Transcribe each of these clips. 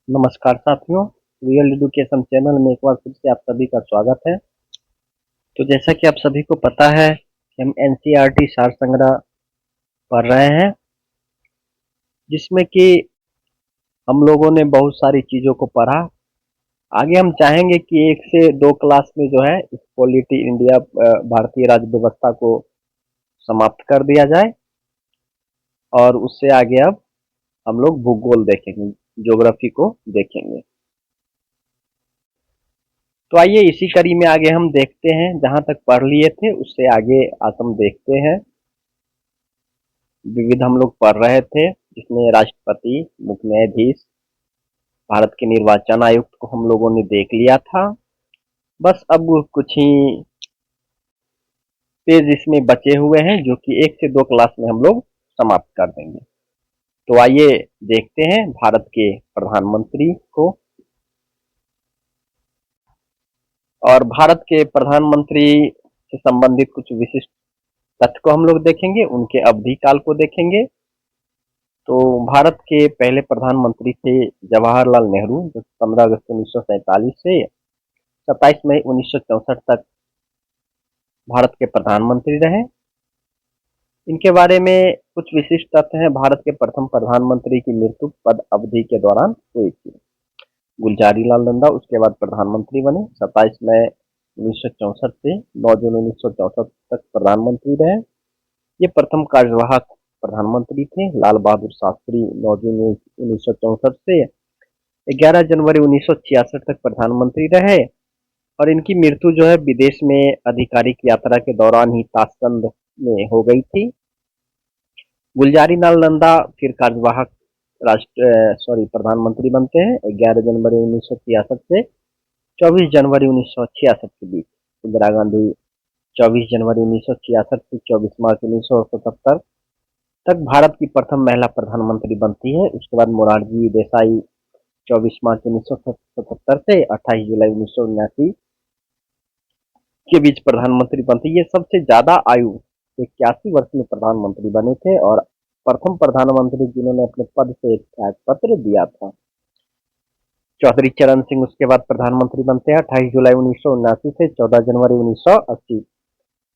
नमस्कार साथियों, real education channel में एक बार फिर से आप सभी का स्वागत है। तो जैसा कि आप सभी को पता है कि हम एनसीईआरटी सार संग्रह पढ़ रहे हैं, जिसमें कि हम लोगों ने बहुत सारी चीज़ों को पढ़ा। आगे हम चाहेंगे कि 1 से 2 क्लास में जो है इस पॉलिटी इंडिया भारतीय राज्य व्यवस्था को समाप्त कर दिया जाए और उससे आगे अब हम लोग भूगोल देखेंगे, ज्योग्राफी को देखेंगे। तो आइए इसी कड़ी में आगे हम देखते हैं, जहां तक पढ़ लिए थे उससे आगे आज हम देखते हैं। विविध हम लोग पढ़ रहे थे, जिसमें राष्ट्रपति, मुख्य न्यायाधीश, भारत के निर्वाचन आयुक्त को हम लोगों ने देख लिया था। बस अब कुछ ही पेज इसमें बचे हुए हैं, जो कि 1 से 2 क्लास में हम लोग समाप्त कर देंगे। तो आइए देखते हैं भारत के प्रधानमंत्री को। और भारत के प्रधानमंत्री से संबंधित कुछ विशिष्ट तथ्य को हम लोग देखेंगे, उनके अवधि काल को देखेंगे। तो भारत के पहले प्रधानमंत्री थे जवाहरलाल नेहरू, जो 15 अगस्त 1947 से 27 मई 1964 तक भारत के प्रधानमंत्री रहे। इनके बारे में कुछ विशिष्ट तथ्य हैं। भारत के प्रथम प्रधानमंत्री की मृत्यु पद अवधि के दौरान हुई थी। गुलजारी लाल नंदा उसके बाद प्रधानमंत्री बने। 27 मई 1964 से 9 जून 1964 तक प्रधानमंत्री रहे। ये प्रथम कार्यवाहक प्रधानमंत्री थे। लाल बहादुर शास्त्री 9 जून 1964 से 11 जनवरी 1966 तक प्रधानमंत्री रहे और इनकी मृत्यु जो है विदेश में आधिकारिक यात्रा के दौरान ही ताशकंद में हो गई थी। गुलजारी लाल नंदा फिर कार्यवाहक प्रधानमंत्री बनते हैं 11 जनवरी 1966 से 24 जनवरी 1966 के बीच। इंदिरा गांधी 24 जनवरी 1966 से 24 मार्च 1977 तक भारत की प्रथम महिला प्रधानमंत्री बनती है। उसके बाद मोरारजी देसाई 24 मार्च 1977 से 28 जुलाई 1979 के बीच प्रधानमंत्री बनती है। ये सबसे ज्यादा आयु 81 वर्ष में प्रधानमंत्री बने थे और प्रथम प्रधानमंत्री जिन्होंने अपने पद से एक त्याग पत्र दिया था। चौधरी चरण सिंह उसके बाद प्रधानमंत्री बनते हैं 28 जुलाई 1979 से 14 जनवरी 1980।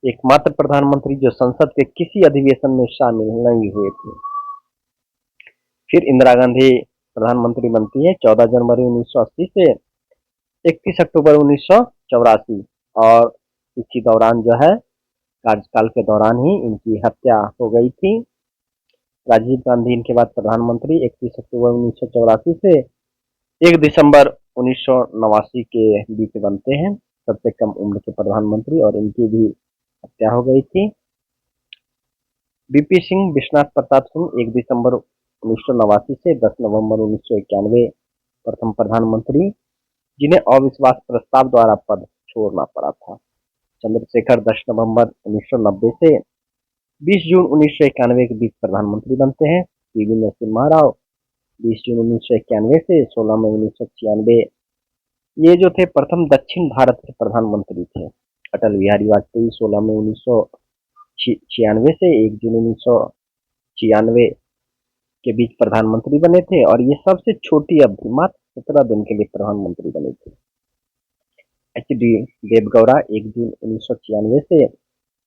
एकमात्र प्रधानमंत्री जो संसद के किसी अधिवेशन में शामिल नहीं हुए थे। फिर इंदिरा गांधी प्रधानमंत्री बनती है 14 जनवरी 1980 से 31 अक्टूबर 1984 और इसी दौरान जो है कार्यकाल के दौरान ही इनकी हत्या हो गई थी। राजीव गांधी इनके बाद प्रधानमंत्री 31 अक्टूबर 1984 से 1 दिसंबर 1989 के बीच बनते हैं। सबसे कम उम्र के प्रधानमंत्री और इनकी भी हत्या हो गई थी। बीपी सिंह विश्वनाथ प्रताप सिंह 1 दिसंबर 1989 से 10 नवंबर 1991 प्रथम प्रधानमंत्री, जिन्हें अविश्वास प्रस्ताव द्वारा पद छोड़ना पड़ा था। चंद्रशेखर 10 नवंबर 1990 से 20 जून 1991 के बीच प्रधानमंत्री बनते हैं। पीवी नरसिम्हा राव 20 जून 1991 से 16 मई 1996 ये जो थे प्रथम दक्षिण भारत के प्रधानमंत्री थे। अटल बिहारी वाजपेयी 16 मई 1996 से 1 जून 1996 के बीच प्रधानमंत्री बने थे और ये सबसे छोटी अवधि मात्र 17 दिन के लिए प्रधानमंत्री बने थे। एच.डी. देवगौड़ा 1 जून 1996 से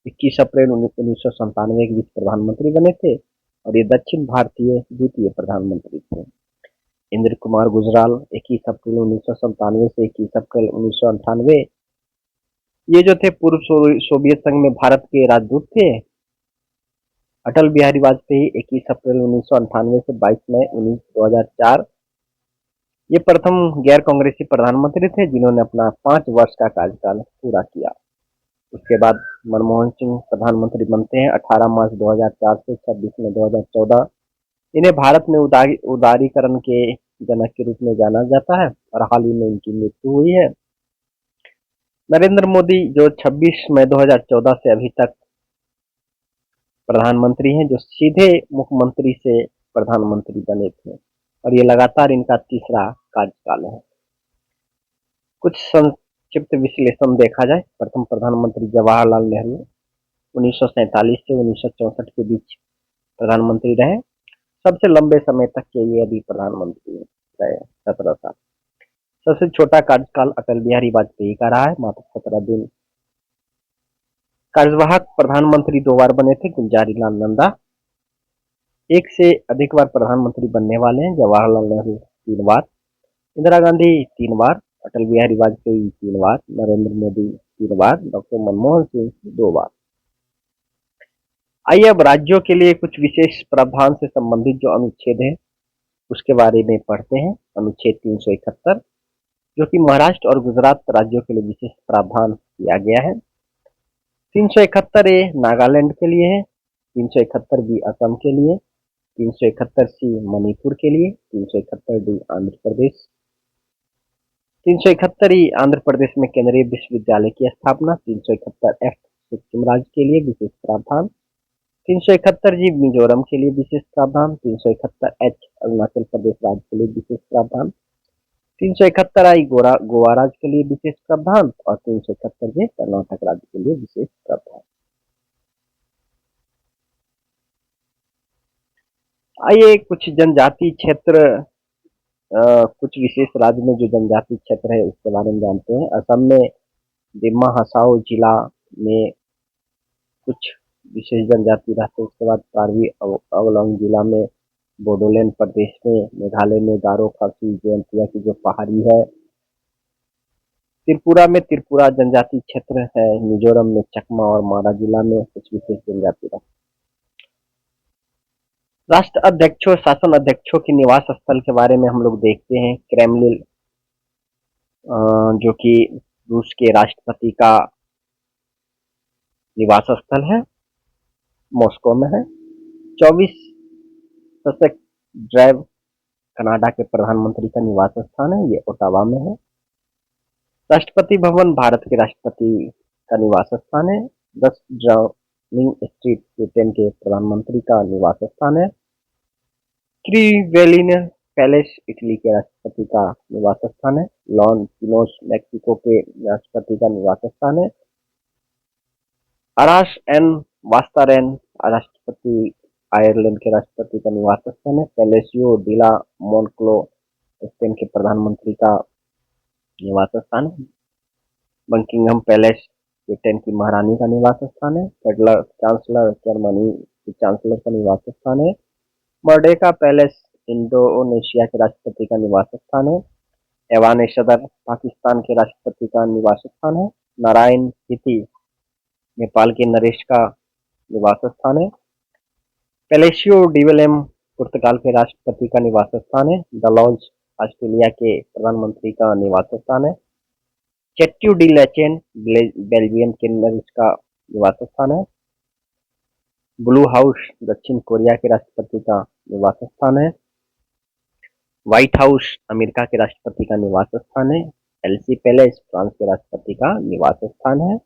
21 अप्रैल 1997 के बीच प्रधानमंत्री बने थे और ये दक्षिण भारतीय द्वितीय प्रधानमंत्री थे। इंद्र कुमार गुजराल 21 अप्रैल 1997 से 21 अप्रैल 1998 ये जो थे पूर्व सोवियत संघ में भारत के राजदूत थे। अटल बिहारी वाजपेयी 21 अप्रैल 1998 से 22 मई 2004 ये प्रथम गैर कांग्रेसी प्रधानमंत्री थे, जिन्होंने अपना 5 वर्ष का कार्यकाल पूरा किया। उसके बाद मनमोहन सिंह प्रधानमंत्री बनते हैं 18 मार्च 2004 से 26 मई 2014। इन्हें भारत में उदारीकरण के जनक के रूप में जाना जाता है और हाल ही में इनकी मृत्यु हुई है। नरेंद्र मोदी जो 26 मई 2014 से अभी तक प्रधानमंत्री हैं, जो सीधे मुख्यमंत्री से प्रधानमंत्री बने थे और ये लगातार इनका तीसरा कार्यकाल है। कुछ संक्षिप्त विश्लेषण देखा जाए। प्रथम प्रधानमंत्री जवाहरलाल नेहरू 1947 से 1964 के बीच प्रधानमंत्री रहे। सबसे लंबे समय तक के ये अभी प्रधानमंत्री हैं। 17 साल। सबसे छोटा कार्यकाल अटल बिहारी वाजपेयी का रहा है, मात्र 17 दिन। कार्यवाहक प्रधानमंत्री 2 बार बने थे, गुलजारीलाल नंदा। एक से अधिक बार प्रधानमंत्री बनने वाले हैं, जवाहरलाल नेहरू 3 बार, इंदिरा गांधी 3 बार, अटल बिहारी वाजपेयी 3 बार, नरेंद्र मोदी 3 बार, डॉक्टर मनमोहन सिंह 2 बार। आइए अब राज्यों के लिए कुछ विशेष प्रावधान से संबंधित जो अनुच्छेद है उसके बारे में पढ़ते हैं। अनुच्छेद 371 जो कि महाराष्ट्र और गुजरात राज्यों के लिए विशेष प्रावधान किया गया है। 371 ए नागालैंड के लिए है, 371 बी असम के लिए, 371 सी मणिपुर के लिए, 371 डी आंध्र प्रदेश, 371 ई आंध्र प्रदेश में केंद्रीय विश्वविद्यालय की स्थापना, 371 एफ सिक्किम राज्य के लिए विशेष प्रावधान, 371 जी मिजोरम के लिए विशेष प्रावधान, 371 एच अरुणाचल प्रदेश राज्य के लिए विशेष प्रावधान, 371 आई गोवा राज्य के लिए विशेष प्रावधान और 371 जे कर्नाटक राज्य के लिए विशेष प्रावधान। आइए कुछ जनजाति क्षेत्र, कुछ विशेष राज्य में जो जनजाति क्षेत्र है उसके बारे में जानते हैं। असम में दिमा हसाओ जिला में कुछ विशेष जनजाति रहते हैं। उसके बाद कार्बी आंगलोंग जिला में, बोडोलैंड प्रदेश में, मेघालय में गारो खासी जयंतिया की जो पहाड़ी है, त्रिपुरा में त्रिपुरा जनजाति क्षेत्र है, मिजोरम में चकमा और मारा जिला में कुछ विशेष जनजाति रहते हैं। राष्ट्र अध्यक्षों, शासन अध्यक्षों के निवास स्थल के बारे में हम लोग देखते हैं। क्रेमलिन जो कि रूस के राष्ट्रपति का निवास स्थल है, मॉस्को में है। 24 सशक्त ड्राइव कनाडा के प्रधानमंत्री का निवास स्थान है, ये ओटावा में है। राष्ट्रपति भवन भारत के राष्ट्रपति का निवास स्थान है। 10 डाउनिंग स्ट्रीट ब्रिटेन के प्रधानमंत्री का निवास स्थान है। क्रीवेलिन पैलेस इटली के राष्ट्रपति का निवास स्थान है। लॉन पिनोस मैक्सिको के राष्ट्रपति का निवास स्थान है। अराश एन वास्तारेन राष्ट्रपति आयरलैंड के राष्ट्रपति का निवास स्थान है। पैलेसियो डिला मोनक्लो स्पेन के प्रधानमंत्री का निवास स्थान है। बकिंगम पैलेस ब्रिटेन की महारानी का निवास स्थान है। फेडरल चांसलर जर्मनी की चांसलर का निवास स्थान है। मर्डेका पैलेस इंडोनेशिया के राष्ट्रपति का निवास स्थान है। एवान सदर पाकिस्तान के राष्ट्रपति का निवास स्थान है। नारायण हिती नेपाल के नरेश का निवास स्थान है। पैलेसियो डिवेलेम पुर्तगाल के राष्ट्रपति का निवास स्थान है। डलॉज ऑस्ट्रेलिया के प्रधानमंत्री का निवास स्थान है। चेट्यू डी लेचेन बेल्जियम के नरेश का निवास स्थान है। ब्लू हाउस दक्षिण कोरिया के राष्ट्रपति का निवास स्थान है। व्हाइट हाउस अमेरिका के राष्ट्रपति का निवास स्थान है। एलसी पैलेस फ्रांस के राष्ट्रपति का निवास स्थान है।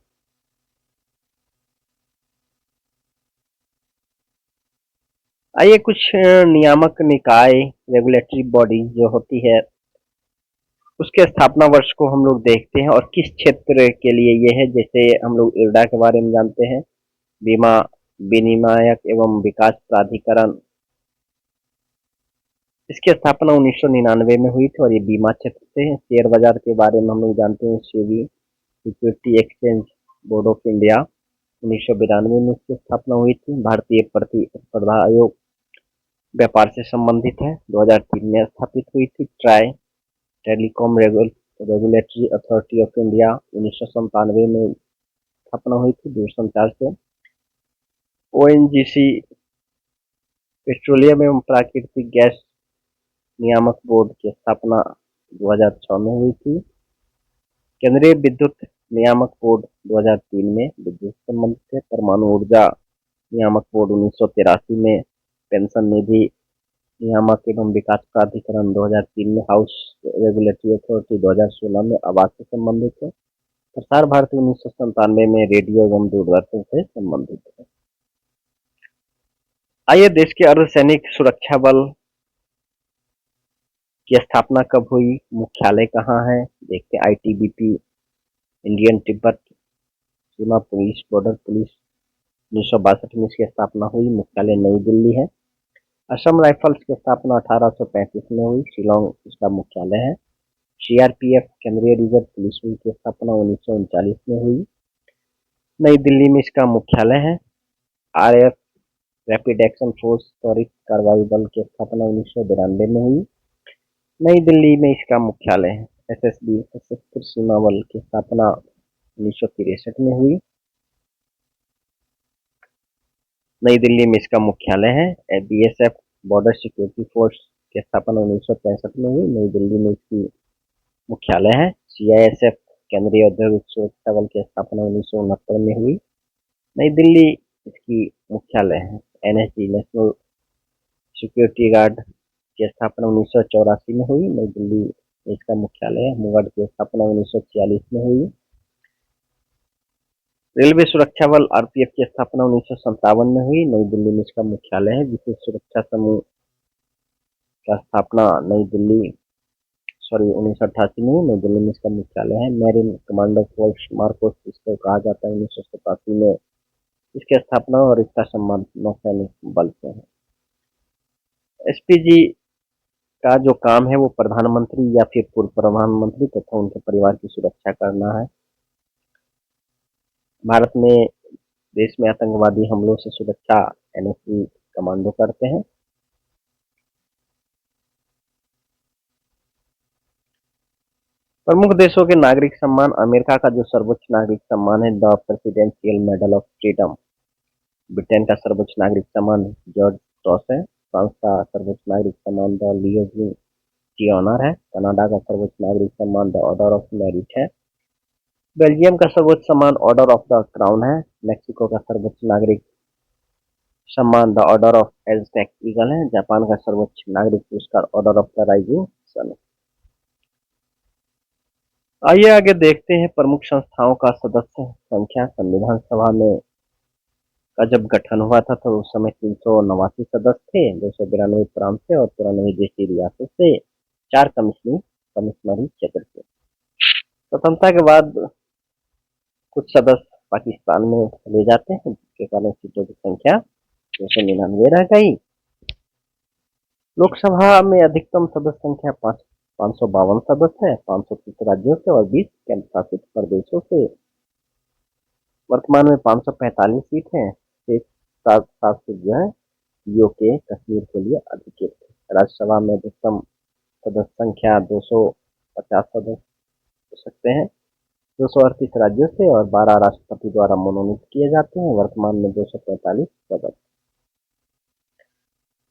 आइए कुछ नियामक निकाय रेगुलेटरी बॉडी जो होती है उसके स्थापना वर्ष को हम लोग देखते हैं और किस क्षेत्र के लिए ये है। जैसे हम लोग इरडा के बारे में जानते हैं, बीमा विनियामक एवं विकास प्राधिकरण, इसकी स्थापना 1999 में हुई थी और ये बीमा क्षेत्र से है। शेयर बाजार के बारे में हम लोग जानते हैं, SEBI security exchange board of India 1992 में इसकी स्थापना हुई थी। भारतीय प्रतिस्पर्धा आयोग व्यापार से संबंधित है, 2003 में स्थापित हुई थी। Try telecom regulatory authority of India 1997 में स्थापना हुई थी दूरसंचार से। ओएनजीसी पेट्रोलियम एवं प्राकृतिक गैस नियामक बोर्ड की स्थापना 2006 में हुई थी। केंद्रीय विद्युत नियामक बोर्ड 2003 में विद्युत संबंधित है। परमाणु ऊर्जा नियामक बोर्ड 1983 में, पेंशन निधि नियामक एवं विकास प्राधिकरण 2003 में, हाउस रेगुलेटरी अथॉरिटी 2016 में आवास से संबंधित है। प्रसार भारती 1997 में रेडियो एवं दूरदर्शन से संबंधित है। आइए देश के अर्धसैनिक सुरक्षा बल की स्थापना कब हुई, मुख्यालय कहाँ है, देखते हैं। आईटीबीपी इंडियन तिब्बत सीमा पुलिस बॉर्डर पुलिस 1962 में इसकी स्थापना हुई, मुख्यालय नई दिल्ली है। असम राइफल्स की स्थापना 1835 में हुई। शिलोंग इसका मुख्यालय है। सीआरपीएफ केंद्रीय रिजर्व पुलिस बल की स्थापना 1939 में हुई। नई दिल्ली में इसका मुख्यालय है। आरएफ रैपिड एक्शन फोर्स त्वरित कार्रवाई बल की स्थापना 1992 में हुई। नई दिल्ली में इसका मुख्यालय है। एसएसबी सशस्त्र सीमा बल की स्थापना 1963 में हुई। नई दिल्ली में इसका मुख्यालय है। बीएसएफ बॉर्डर सिक्योरिटी फोर्स की स्थापना 1965 में हुई। नई दिल्ली में इसकी मुख्यालय है। सीआईएसएफ केंद्रीय औद्योगिक सुरक्षा बल की स्थापना 1969 में हुई। नई दिल्ली इसकी मुख्यालय है। एनएसजी नेशनल सिक्योरिटी गार्ड की स्थापना 1984 में हुई। नई दिल्ली में इसका मुख्यालय है। होमगार्ड की स्थापना 1946 में हुई। रेलवे सुरक्षा बल आरपीएफ की स्थापना 1957 में हुई। नई दिल्ली में इसका मुख्यालय है। विशेष सुरक्षा समूह का स्थापना नई दिल्ली 1988 में हुई। नई दिल्ली में इसका मुख्यालय है। मैरीन कमांडो फोर्स मार्कोस इसको कहा जाता है 1987 में इसकी स्थापना और इसका सम्मान नौसैनिक बल से है। एसपीजी का जो काम है वो प्रधानमंत्री या फिर पूर्व प्रधानमंत्री तथा उनके परिवार की सुरक्षा करना है। भारत में देश में आतंकवादी हमलों से सुरक्षा एनएसजी कमांडो करते हैं। प्रमुख देशों के नागरिक सम्मान। अमेरिका का जो सर्वोच्च नागरिक सम्मान है the presidential medal of freedom. Britain का सर्वोच्च नागरिक सम्मान जॉर्ज क्रॉस है। फ्रांस का सर्वोच्च नागरिक सम्मान द लियोजिंग डी ऑनर है। कनाडा का सर्वोच्च नागरिक सम्मान द ऑर्डर ऑफ मेरिट है। बेल्जियम का सर्वोच्च सम्मान ऑर्डर ऑफ द क्राउन है। मेक्सिको का सर्वोच्च नागरिक सम्मान the order of Aztec eagle है। जापान का सर्वोच्च नागरिक पुरस्कार order of the rising sun. आइए आगे देखते हैं प्रमुख संस्थाओं का सदस्य संख्या। संविधान सभा में का जब गठन हुआ था तो उस समय 389 सदस्य थे। 292 प्रांत से और 93 देशी रियासत से, 4 कमिश्नरी क्षेत्र से। स्वतंत्रता के बाद कुछ सदस्य पाकिस्तान में चले जाते हैं जिसके कारण सीटों की संख्या 299 रह गई। लोकसभा में अधिकतम सदस्य संख्या 552 सदस्य है। 530 राज्यों से और 20 केंद्र शासित प्रदेशों से। वर्तमान में 545 सीट है। शेष 7 सीट जो है यूके कश्मीर के लिए अधिकृत है। राज्यसभा में अधिकतम सदस्य संख्या 250 सदस्य हो सकते हैं। 238 राज्यों से और 12 राष्ट्रपति द्वारा मनोनीत किए जाते हैं। वर्तमान में 245 सदस्य।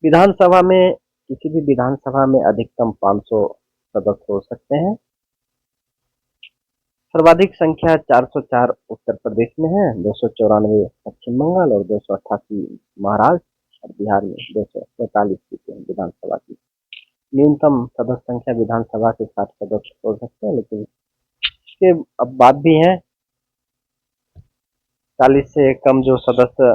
विधानसभा में किसी भी विधानसभा में अधिकतम 500 सदस्य हो सकते हैं। सर्वाधिक संख्या 404 उत्तर प्रदेश में है। 294 पश्चिम बंगाल और 288 महाराष्ट्र और बिहार में 245 सीटें विधानसभा की। न्यूनतम सदस्य संख्या विधानसभा के 60 सदस्य हो सकते हैं, लेकिन इसके अब बात भी है। 40 से कम जो सदस्य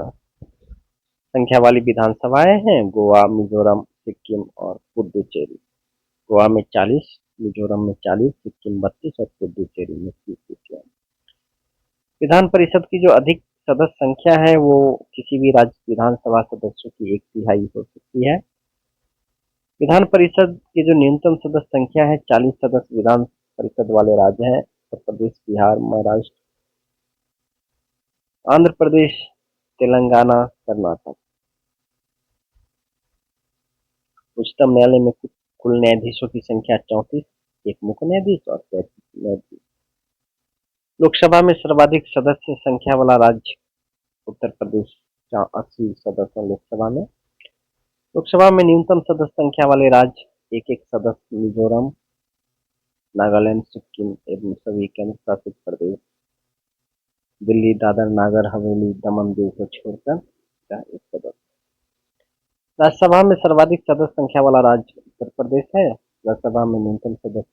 संख्या वाली विधानसभाएं हैं गोवा, मिजोरम, सिक्किम और पुडुचेरी। गोवा में 40, मिजोरम में 40, सिक्किम 32 और पुडुचेरी में 30 सीटें। विधान परिषद की जो अधिक सदस्य संख्या है वो किसी भी राज्य विधानसभा सदस्यों की 1/3 हो सकती है। विधान परिषद की जो न्यूनतम सदस्य संख्या है 40 सदस्य विधान परिषद वाले राज्य हैं उत्तर प्रदेश, बिहार, महाराष्ट्र, आंध्र प्रदेश, तेलंगाना, कर्नाटक। उच्चतम न्यायालय में कुल न्यायाधीशों की संख्या 34, एक मुख्य न्यायाधीश और 33 न्यायाधीश। लोकसभा में सर्वाधिक सदस्य संख्या वाला राज्य उत्तर प्रदेश, 80 सदस्य लोकसभा में। लोकसभा में न्यूनतम सदस्य संख्या वाले राज्य एक सदस्य मिजोरम, नागालैंड, सिक्किम एवं सभी केंद्र शासित प्रदेश। दिल्ली, दादर नगर हवेली, दमन दीव को छोड़कर का एक सदस्य। राज्यसभा में सर्वाधिक सदस्य संख्या वाला राज्य उत्तर प्रदेश है। राज्यसभा में न्यूनतम सदस्य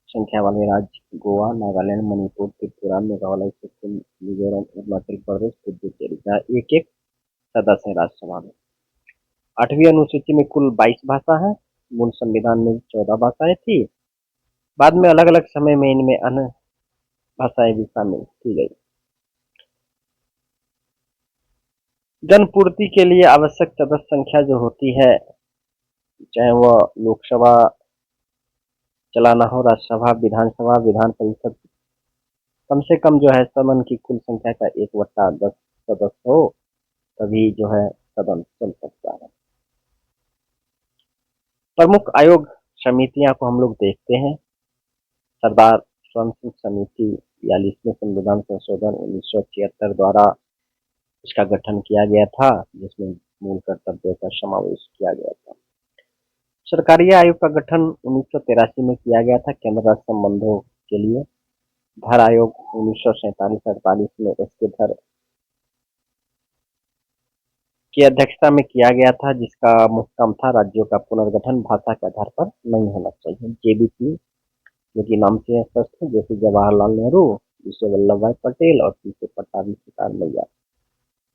संख्या वाले राज्य गोवा, नागालैंड, मणिपुर, त्रिपुरा, मेघालय, सिक्किम, मिजोरम, अरुणाचल प्रदेश, पुडुचेरी का एक सदस्य है राज्यसभा में। 8वीं अनुसूची में कुल 22 भाषा है। मूल संविधान में 14 भाषाएं थी। बाद में अलग अलग समय में इनमें अन्य भाषाएं भी शामिल की गई। जनपूर्ति के लिए आवश्यक सदस्य संख्या जो होती है चाहे वह लोकसभा चलाना हो, राज्यसभा, विधानसभा, विधान परिषद, कम से कम जो है सदन की कुल संख्या का 1/10 सदस्य हो, तभी जो है सदन चल सकता है। प्रमुख आयोग समितियां को हम लोग देखते हैं। सरदार स्वतंत्र समिति 42वें संविधान संशोधन 1976 द्वारा इसका गठन किया गया था, जिसमें मूल कर्तव्यों का समावेश किया गया था। सरकारी आयोग का गठन 1983 में किया गया था केंद्र राज्य संबंधों के लिए। धर आयोग 1947-48 में एसके धर की अध्यक्षता में किया गया था, जिसका मुख्य काम था राज्यों का पुनर्गठन भाषा के आधार पर नहीं होना चाहिए। जेबीटी, जो कि नाम से स्पष्ट है, जैसे जवाहरलाल नेहरू, विजय वल्लभ भाई पटेल और पीछे पट्टाभी सिद्धार्थ मैया।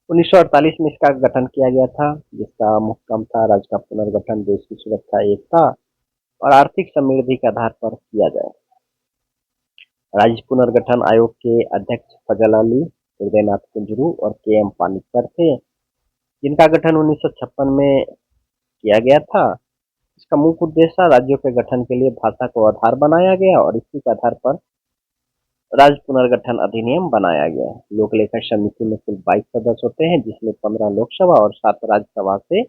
1948 में इसका गठन किया गया था, जिसका मुख्य काम था राज्य का पुनर्गठन, देश की सुरक्षा, एकता और आर्थिक समृद्धि के आधार पर किया जाए। राज्य पुनर्गठन आयोग के अध्यक्ष फजल अली, हृदयनाथ कुंजरू और के.एम. पानिक्कर थे, जिनका गठन 1956 में किया गया था। इसका मुख्य उद्देश्य राज्यों के गठन के लिए भाषा को आधार बनाया गया और इसी के आधार पर राज्य पुनर्गठन अधिनियम बनाया गया। लोक लेखा समिति में कुल 22 सदस्य होते हैं, जिसमें 15 लोकसभा और 7 राज्यसभा से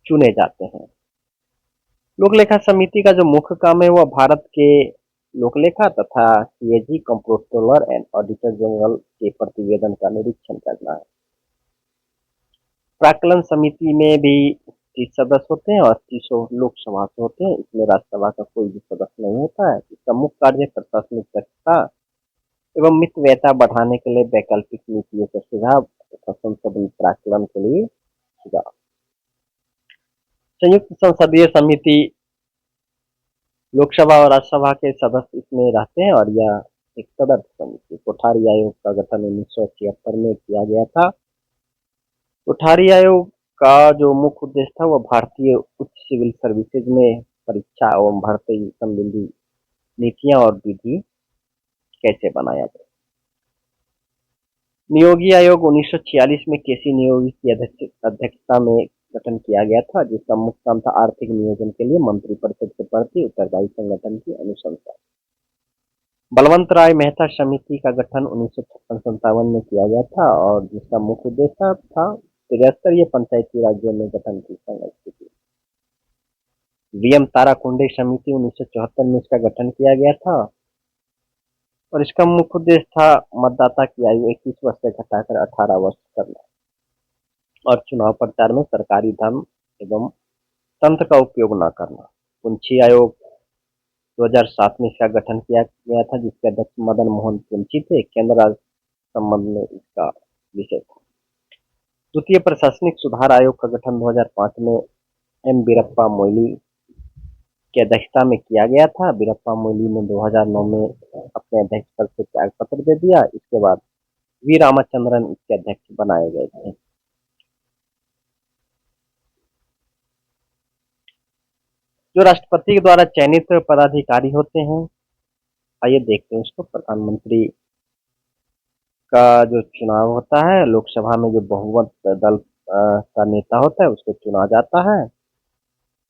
चुने जाते हैं। लोक लेखा समिति का जो मुख्य काम है वह भारत के लोक लेखा तथा CAG, comptroller and auditor general के प्रतिवेदन का निरीक्षण करना है। प्राक्कलन समिति में भी 30 सदस्य होते हैं और 30 लोकसभा से होते हैं। इसमें राज्यसभा का कोई भी सदस्य नहीं होता है। इसका मुख्य कार्य प्रशासनिक दक्षता एवं मितव्ययता बढ़ाने के लिए वैकल्पिक नीतियों का सुझाव तथा संसदीय प्राक्कलन के लिए सुझाव। संयुक्त संसदीय समिति, लोकसभा और राज्यसभा के सदस्य इसमें रहते हैं और यह एक सदस्य समिति। कोठारी आयोग का गठन 1976 में किया गया था। कोठारी आयोग का जो मुख्य उद्देश्य था वह भारतीय उच्च सिविल सर्विसेज में परीक्षा एवं भर्ती संबंधी नीतियां और विधि कैसे बनाया जाए। नियोगी आयोग 1946 में केसी नियोगी की अध्यक्षता में गठन किया गया था, जिसका मुख्य काम था आर्थिक नियोजन के लिए मंत्रिपरिषद के प्रति उत्तरदायी संगठन की अनुशंसा। बलवंत राय मेहता समिति का गठन 1956-57 में किया गया था और जिसका मुख्य उद्देश्य था त्रिस्तरीय पंचायती राज्यों में गठन की संस्कृति। वीएम ताराकुंडे समिति 1974 में इसका गठन किया गया था और इसका मुख्य उद्देश्य था मतदाता की आयु 21 वर्ष से घटाकर 18 वर्ष करना और चुनाव प्रचार में सरकारी धन एवं तंत्र का उपयोग न करना। पुंछी आयोग 2007 में इसका गठन किया गया था, जिसके अध्यक्ष मदन मोहन पुंछी थे। केंद्र राज्य संबंध में इसका विषय था। द्वितीय प्रशासनिक सुधार आयोग का गठन 2005 में एम वीरप्पा मोइली की अध्यक्षता में किया गया था। वीरप्पा मोइली ने 2009 में अपने अध्यक्ष पद से त्याग पत्र दे दिया। इसके बाद वी रामचंद्रन इसके अध्यक्ष बनाए गए थे। जो राष्ट्रपति द्वारा चयनित पदाधिकारी होते हैं, आइए देखते हैं इसको। प्रधानमंत्री का जो चुनाव होता है, लोकसभा में जो बहुमत दल का नेता होता है उसको चुना जाता है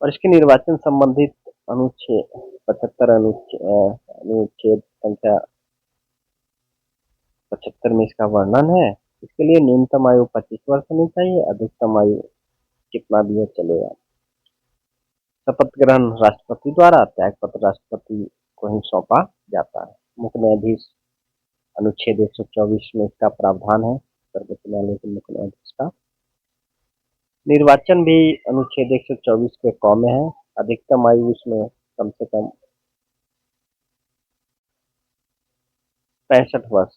और इसके निर्वाचन संबंधित अनुच्छेद 75 अनुच्छेद संख्या 75 में इसका वर्णन है। इसके लिए न्यूनतम आयु 25 वर्ष होनी चाहिए, अधिकतम आयु कितना भी हो चलेगा। शपथ ग्रहण राष्ट्रपति द्वारा, त्याग पत्र राष्ट्रपति को ही सौंपा जाता है। मुख्य न्यायाधीश अनुच्छेद 124 में इसका प्रावधान है, सर्वोच्च न्यायालय के मुख्य न्यायाधीश का। निर्वाचन भी अनुच्छेद 124 के क में है। अधिकतम आयु इसमें कम से कम 65 वर्ष।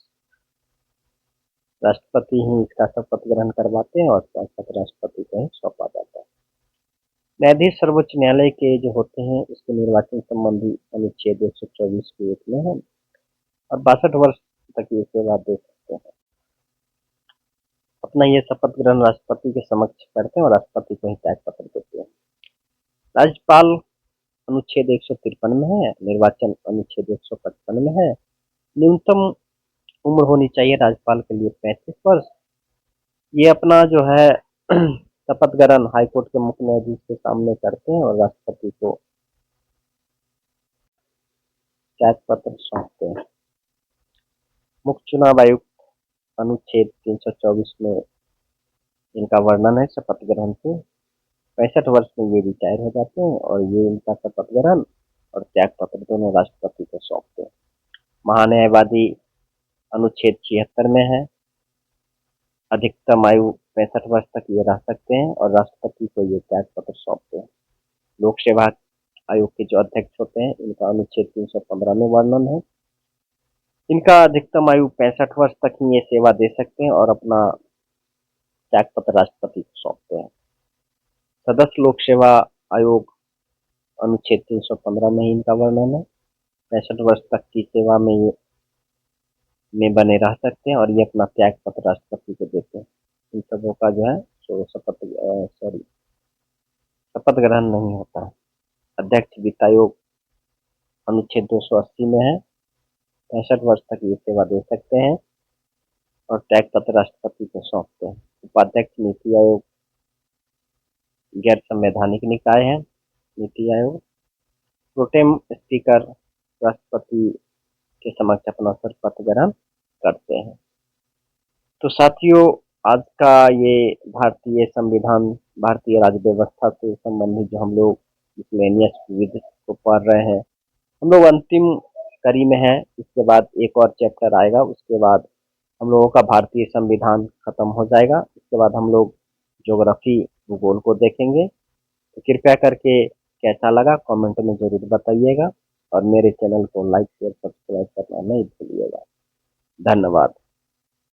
राष्ट्रपति ही इसका शपथ ग्रहण करवाते हैं और त्याग पत्र राष्ट्रपति को ही सौंपा जाता है। न्यायाधीश सर्वोच्च न्यायालय के जो होते हैं इसके निर्वाचन संबंधी अनुच्छेद 124 के एक में है और 62 वर्ष तक ये सेवा दे सकते हैं। अपना ये शपथ ग्रहण राष्ट्रपति के समक्ष करते हैं और राष्ट्रपति को ही त्याग पत्र देते हैं। राज्यपाल अनुच्छेद 153 में है, निर्वाचन अनुच्छेद 155 में है। न्यूनतम उम्र होनी चाहिए राज्यपाल के लिए 35 वर्ष। ये अपना जो है शपथ ग्रहण हाईकोर्ट के मुख्य न्यायाधीश के सामने करते हैं और राष्ट्रपति को त्याग पत्र सौंपते हैं। मुख्य चुनाव आयुक्त अनुच्छेद 324 में इनका वर्णन है शपथ ग्रहण से। 65 वर्ष में ये रिटायर हो जाते हैं और ये इनका शपथ ग्रहण और त्याग पत्र दोनों राष्ट्रपति को सौंपते हैं। महान्यायवादी अनुच्छेद 76 में है, अधिकतम आयु 65 वर्ष तक ये रह सकते हैं और राष्ट्रपति को ये त्याग पत्र सौंपते हैं। लोक सेवा आयोग के जो अध्यक्ष होते हैं इनका अनुच्छेद 315 में वर्णन है। इनका अधिकतम आयु 65 वर्ष तक ही ये सेवा दे सकते हैं और अपना त्याग पत्र राष्ट्रपति को सौंपते हैं। सदस्य लोक सेवा आयोग अनुच्छेद 315 में ही इनका वर्णन है। 65 वर्ष तक की सेवा में बने रह सकते हैं और ये अपना त्याग पत्र राष्ट्रपति को देते हैं। इन सबों का जो है सो शपथ ग्रहण नहीं होता है। अध्यक्ष वित्त आयोग अनुच्छेद 280 में है, 65 वर्ष तक ये सेवा दे सकते हैं और त्याग पत्र राष्ट्रपति को सौंपते हैं। उपाध्यक्ष नीति आयोग गैर संवैधानिक निकाय है। नीति आयोग प्रोटेम स्पीकर राष्ट्रपति के समक्ष अपना शपथ ग्रहण करते हैं। तो साथियों, आज का ये भारतीय संविधान, भारतीय राज्य व्यवस्था से संबंधित जो हम लोग मिसलेनियस विविध को पढ़ रहे हैं, हम लोग अंतिम कड़ी में है। इसके बाद एक और चैप्टर आएगा, उसके बाद हम लोगों का भारतीय संविधान खत्म हो जाएगा। इसके बाद हम लोग ज्योग्राफी भूगोल को देखेंगे। तो कृपया करके कैसा लगा कमेंट में जरूर बताइएगा और मेरे चैनल को लाइक शेयर सब्सक्राइब करना नहीं भूलिएगा। धन्यवाद।